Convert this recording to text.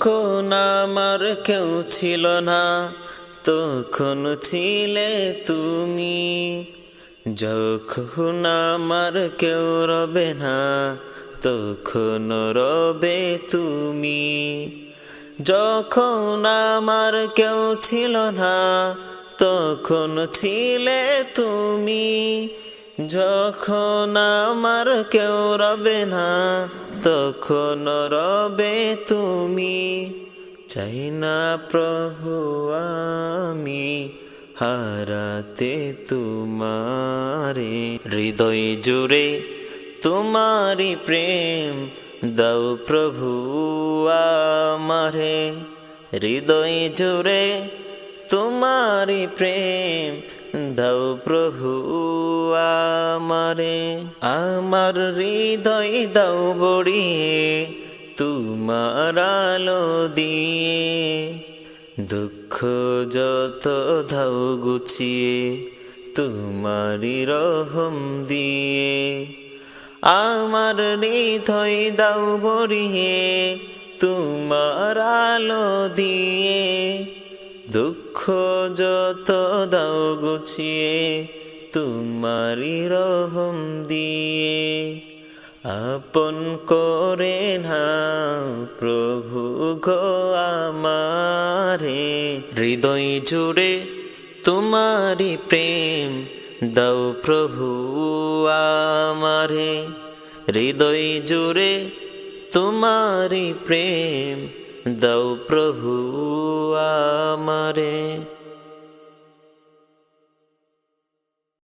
যখন আমার কেউ ছিল না তখন ছিলে তুমি, যখন আমার কেউ রবে না তখন রবে তুমি। যখন আমার কেউ ছিল না তখন ছিলে তুমি, যখন আমার কেউ রবে না তখন রবে তুমি। চাই না প্রভু আমি হারাতে তোমারে, হৃদয় জুড়ে তোমারি প্রেম দাও প্রভু আমারে, হৃদয় জুড়ে তোমারি প্রেম দাও প্রভু আমারে। আমার হৃদয় দাও বড়িয়ে তোমার আলো দিয়ে, দুঃখ যত দাও গুছিয়ে তোমারি রহম দিয়ে। আমার হৃদয় দাও ভরিয়ে তোমার আলো দিয়ে, দুঃখ যত দাও গুছিয়ে তোমারি রহম দিয়ে। আপন করে নাও প্রভু গো আমারে, হৃদয় জুড়ে তোমারি প্রেম দাও প্রভু আমারে, হৃদয় জুড়ে তোমারি প্রেম দাও প্রভু আমারে।